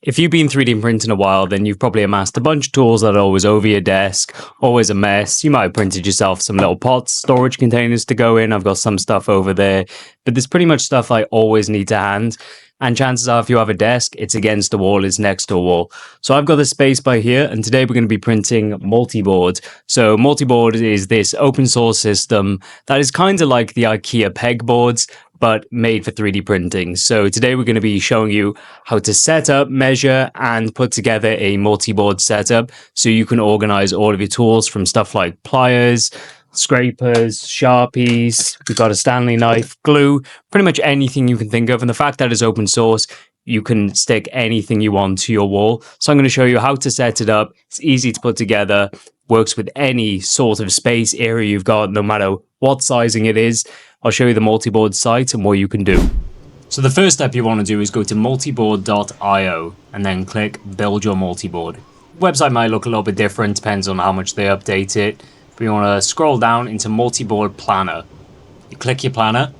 If you've been 3D printing a while, then you've probably amassed a bunch of tools that are always over your desk, always a mess. You might have printed yourself some little pots, storage containers to go in. I've got some stuff over there, but there's pretty much stuff I always need to hand. And chances are if you have a desk, it's against the wall, it's next to a wall. So I've got the space by here, and today we're going to be printing Multiboard. So Multiboard is this open source system that is kind of like the IKEA Pegboards, but made for 3D printing. So today we're going to be showing you how to set up, measure, and put together a multi-board setup so you can organize all of your tools from stuff like pliers, scrapers, Sharpies, we've got a Stanley knife, glue, pretty much anything you can think of. And the fact that it's open source, you can stick anything you want to your wall. So I'm going to show you how to set it up. It's easy to put together, works with any sort of space area you've got, no matter what sizing it is. I'll show you the Multiboard site and what you can do. So the first step you want to do is go to multiboard.io and then click build your multiboard. Website might look a little bit different, depends on how much they update it. But you want to scroll down into Multiboard Planner. You click your planner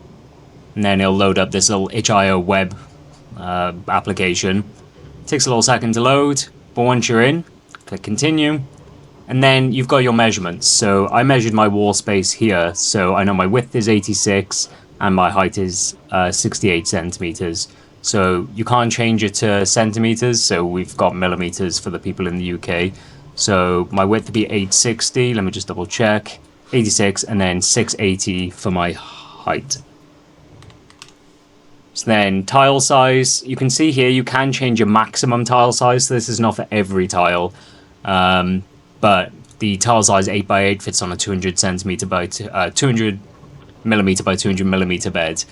and then it'll load up this little itch.io web application. It takes a little second to load, but once you're in, click continue. And then you've got your measurements. So I measured my wall space here. So I know my width is 86 and my height is 68 centimeters. So you can't change it to centimeters. So we've got millimeters for the people in the UK. So my width would be 860. Let me just double check. 86 and then 680 for my height. So then tile size, you can see here you can change your maximum tile size. So this is not for every tile. But the tile size 8x8 fits on a 200 centimeter by 200 millimeter by 200 millimeter bed.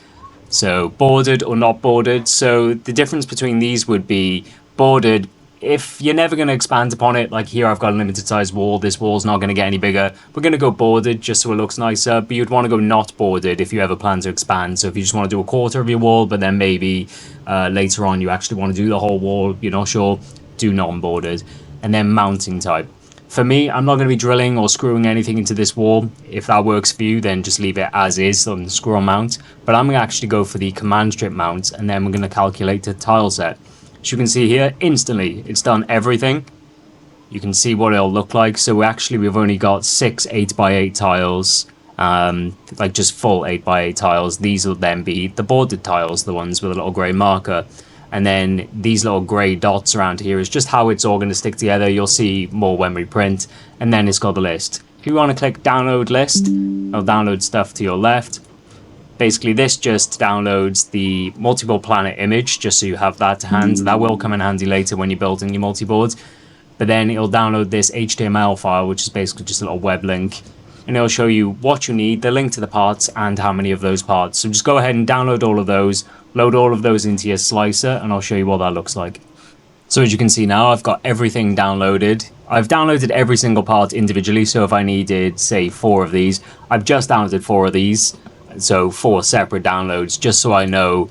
So bordered or not bordered. So the difference between these would be bordered. If you're never going to expand upon it, like here I've got a limited size wall, this wall's not going to get any bigger. We're going to go bordered just so it looks nicer, but you'd want to go not bordered if you ever plan to expand. So if you just want to do a quarter of your wall, but then maybe later on you actually want to do the whole wall, you're not sure, do non-bordered. And then mounting type. For me, I'm not going to be drilling or screwing anything into this wall. If that works for you, then just leave it as is on the screw on mount. But I'm going to actually go for the command strip mount, and then we're going to calculate the tile set. As you can see here, instantly, it's done everything. You can see what it'll look like. So we've only got 6 8x8 tiles, like just full 8x8 tiles. These will then be the bordered tiles, the ones with a little grey marker. And then these little grey dots around here is just how it's all going to stick together. You'll see more when we print. And then it's got the list. If you want to click download list, it'll download stuff to your left. Basically, this just downloads the Multiboard Planner image, just so you have that to hand. That will come in handy later when you're building your multiboards. But then it'll download this HTML file, which is basically just a little web link. And it'll show you what you need, the link to the parts, and how many of those parts. So just go ahead and download all of those, load all of those into your slicer, and I'll show you what that looks like. So as you can see now, I've got everything downloaded. I've downloaded every single part individually, so if I needed, say, 4 of these, I've just downloaded 4 of these. So 4 separate downloads, just so I know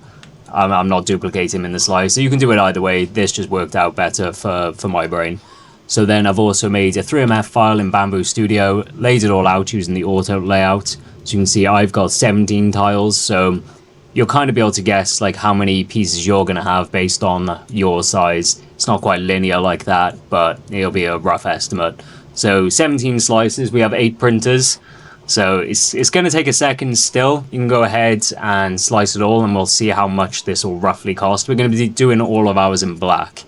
I'm not duplicating them in the slicer. You can do it either way. This just worked out better for my brain. So then I've also made a 3MF file in Bamboo Studio, laid it all out using the auto layout. So you can see I've got 17 tiles, so you'll kind of be able to guess like how many pieces you're going to have based on your size. It's not quite linear like that, but it'll be a rough estimate. So 17 slices, we have 8 printers. So it's going to take a second still. You can go ahead and slice it all and we'll see how much this will roughly cost. We're going to be doing all of ours in black.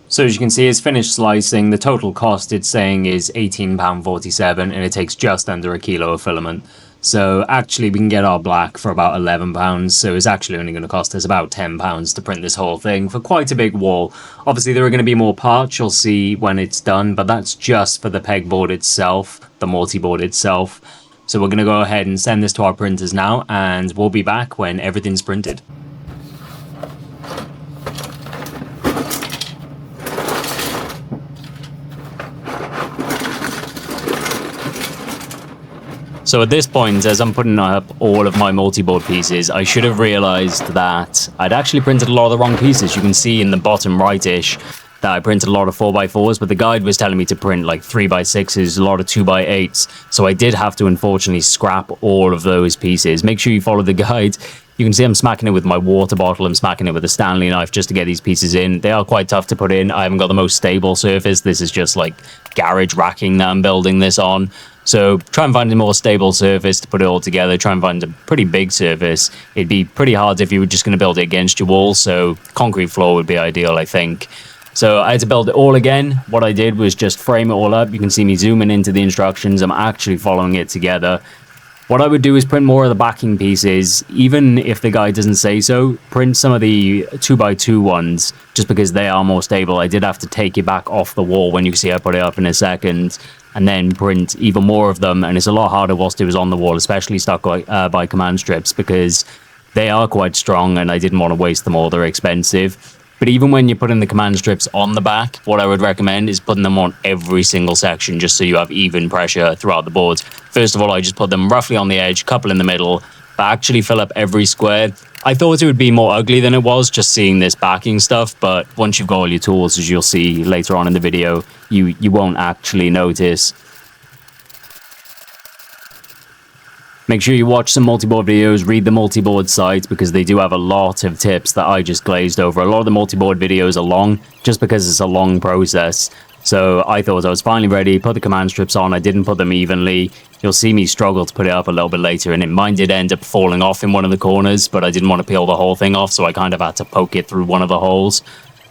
So as you can see, it's finished slicing. The total cost it's saying is £18.47 and it takes just under a kilo of filament. So actually we can get our black for about £11. So it's actually only going to cost us about £10 to print this whole thing for quite a big wall. Obviously there are going to be more parts you'll see when it's done, but that's just for the pegboard itself, the multiboard itself. So we're going to go ahead and send this to our printers now and we'll be back when everything's printed. So at this point, as I'm putting up all of my multi-board pieces, I should have realized that I'd actually printed a lot of the wrong pieces. You can see in the bottom right-ish that I printed a lot of 4x4s, but the guide was telling me to print like 3x6s, a lot of 2x8s. So I did have to unfortunately scrap all of those pieces. Make sure you follow the guide. You can see I'm smacking it with my water bottle. I'm smacking it with a Stanley knife just to get these pieces in. They are quite tough to put in. I haven't got the most stable surface. This is just like garage racking that I'm building this on. So try and find a more stable surface to put it all together. Try and find a pretty big surface. It'd be pretty hard if you were just going to build it against your wall. So concrete floor would be ideal, I think. So I had to build it all again. What I did was just frame it all up. You can see me zooming into the instructions. I'm actually following it together. What I would do is print more of the backing pieces, even if the guide doesn't say so. Print some of the 2x2 ones, just because they are more stable. I did have to take it back off the wall when you see I put it up in a second, and then print even more of them. And it's a lot harder whilst it was on the wall, especially stuck by command strips, because they are quite strong and I didn't want to waste them all. They're expensive. But even when you're putting the command strips on the back, what I would recommend is putting them on every single section, just so you have even pressure throughout the boards. First of all, I just put them roughly on the edge, couple in the middle, but actually fill up every square. I thought it would be more ugly than it was, just seeing this backing stuff, but once you've got all your tools, as you'll see later on in the video, you won't actually notice. Make sure you watch some multiboard videos, read the multiboard site, because they do have a lot of tips that I just glazed over. A lot of the multiboard videos are long, just because it's a long process. So I thought I was finally ready, put the command strips on. I didn't put them evenly. You'll see me struggle to put it up a little bit later, and mine did end up falling off in one of the corners, but I didn't want to peel the whole thing off, so I kind of had to poke it through one of the holes.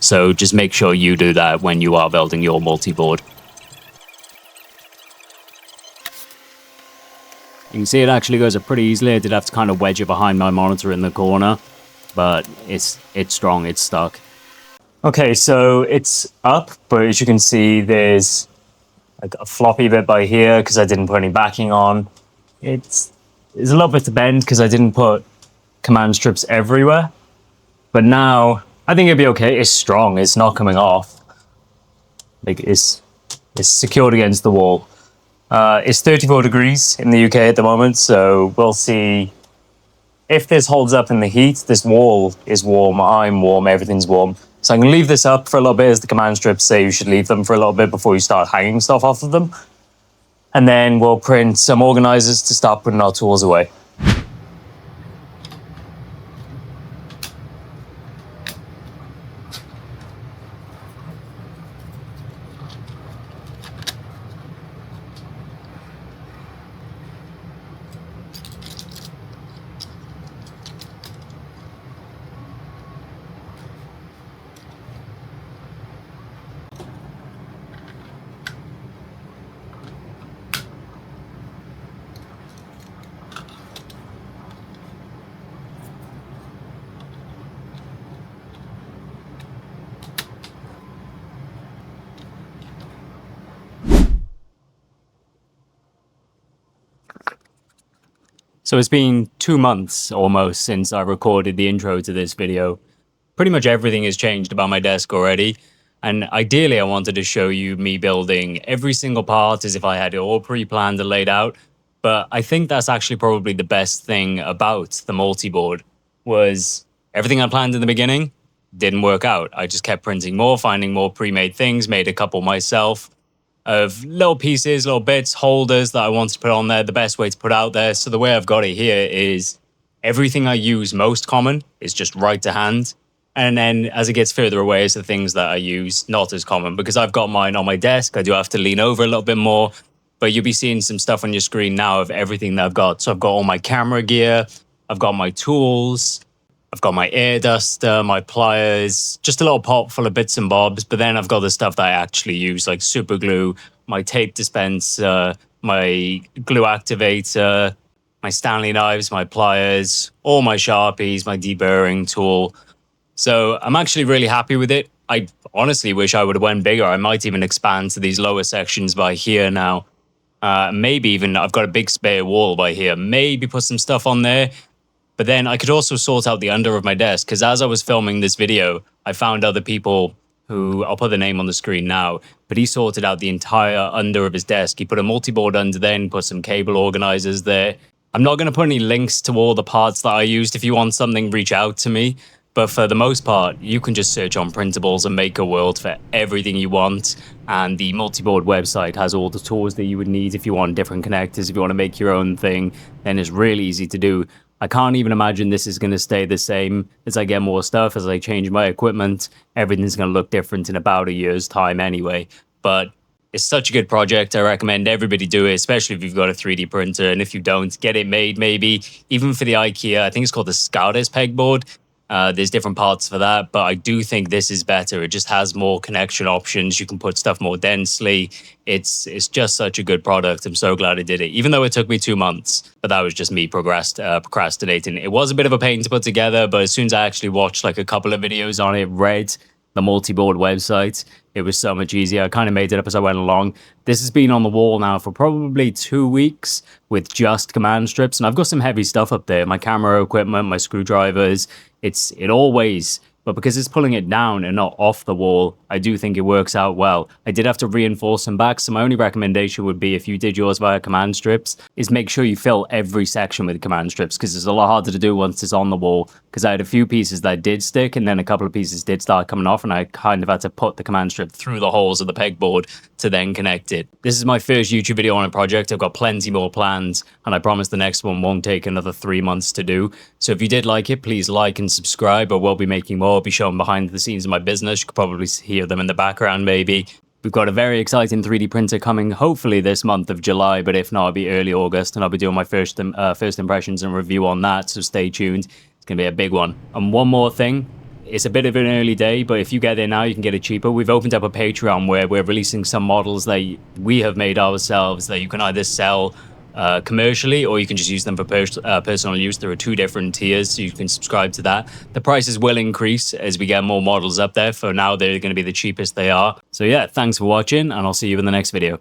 So just make sure you do that when you are building your multiboard. You can see it actually goes up pretty easily. I did have to kind of wedge it behind my monitor in the corner, but it's strong, it's stuck. Okay, so it's up, but as you can see, there's like a floppy bit by here because I didn't put any backing on. There's a little bit to bend because I didn't put command strips everywhere. But now, I think it'll be okay. It's strong, it's not coming off. Like, it's secured against the wall. It's 34 degrees in the UK at the moment, so we'll see if this holds up in the heat. This wall is warm, I'm warm, everything's warm. So I'm going to leave this up for a little bit, as the command strips say you should leave them for a little bit before you start hanging stuff off of them. And then we'll print some organisers to start putting our tools away. So it's been 2 months almost since I recorded the intro to this video. Pretty much everything has changed about my desk already. And ideally I wanted to show you me building every single part as if I had it all pre-planned and laid out. But I think that's actually probably the best thing about the multiboard, was everything I planned in the beginning didn't work out. I just kept printing more, finding more pre-made things, made a couple myself, of little pieces, little bits, holders that I wanted to put on there, the best way to put out there. So the way I've got it here is everything I use most common is just right to hand. And then as it gets further away, it's the things that I use not as common, because I've got mine on my desk. I do have to lean over a little bit more, but you'll be seeing some stuff on your screen now of everything that I've got. So I've got all my camera gear, I've got my tools, I've got my air duster, my pliers, just a little pot full of bits and bobs. But then I've got the stuff that I actually use, like super glue, my tape dispenser, my glue activator, my Stanley knives, my pliers, all my Sharpies, my deburring tool. So I'm actually really happy with it. I honestly wish I would have went bigger. I might even expand to these lower sections by here now. Maybe even, I've got a big spare wall by here. Maybe put some stuff on there. But then I could also sort out the under of my desk, because as I was filming this video, I found other people who, I'll put the name on the screen now, but he sorted out the entire under of his desk. He put a multi-board under there and put some cable organizers there. I'm not going to put any links to all the parts that I used. If you want something, reach out to me. But for the most part, you can just search on printables and make a world for everything you want. And the Multiboard website has all the tools that you would need if you want different connectors. If you want to make your own thing, then it's really easy to do. I can't even imagine this is going to stay the same as I get more stuff, as I change my equipment. Everything's going to look different in about a year's time anyway. But it's such a good project. I recommend everybody do it, especially if you've got a 3D printer. And if you don't, get it made maybe. Even for the IKEA, I think it's called the Scoudis Pegboard. There's different parts for that, but I do think this is better. It just has more connection options. You can put stuff more densely. It's just such a good product. I'm so glad I did it, even though it took me 2 months. But that was just me procrastinating. It was a bit of a pain to put together, but as soon as I actually watched like a couple of videos on it, read the Multiboard website, it was so much easier. I kind of made it up as I went along. This has been on the wall now for probably 2 weeks with just command strips, and I've got some heavy stuff up there, my camera equipment, my screwdrivers. It all weighs, but because it's pulling it down and not off the wall, I do think it works out well. I did have to reinforce them back, so my only recommendation would be, if you did yours via command strips, is make sure you fill every section with command strips, because it's a lot harder to do once it's on the wall, because I had a few pieces that did stick, and then a couple of pieces did start coming off, and I kind of had to put the command strip through the holes of the pegboard to then connect it. This is my first YouTube video on a project. I've got plenty more plans, and I promise the next one won't take another 3 months to do. So if you did like it, please like and subscribe. I will be making more. I'll be showing behind the scenes of my business. You could probably hear them in the background maybe. We've got a very exciting 3D printer coming hopefully this month of July, but if not, it'll be early August, and I'll be doing my first impressions and review on that, so stay tuned. It's going to be a big one. And one more thing. It's a bit of an early day, but if you get there now, you can get it cheaper. We've opened up a Patreon where we're releasing some models that we have made ourselves that you can either sell commercially, or you can just use them for personal use. There are 2 different tiers, so you can subscribe to that. The prices will increase as we get more models up there. For now, they're going to be the cheapest they are. So yeah, thanks for watching, and I'll see you in the next video.